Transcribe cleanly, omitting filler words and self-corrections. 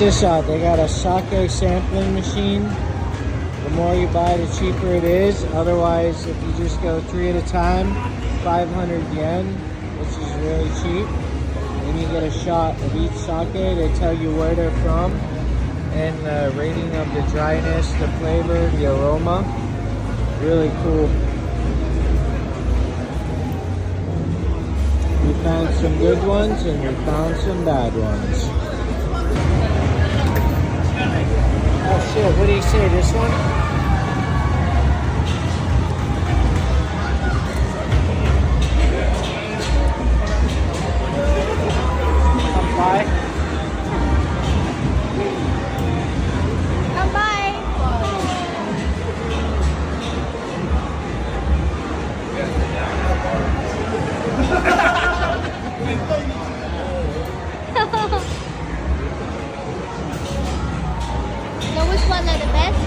this out. They got a sake sampling machine. The more you buy, the cheaper it is. Otherwise, if you just go 3 at a time, 500 yen, which is really cheap. Then you get a shot of each sake. They tell you where they're from and the rating of the dryness, the flavor, the aroma. Really cool. We found some good ones and we found some bad ones. Oh shit, what do you say, this one? Come by. Come by. So which one are the best?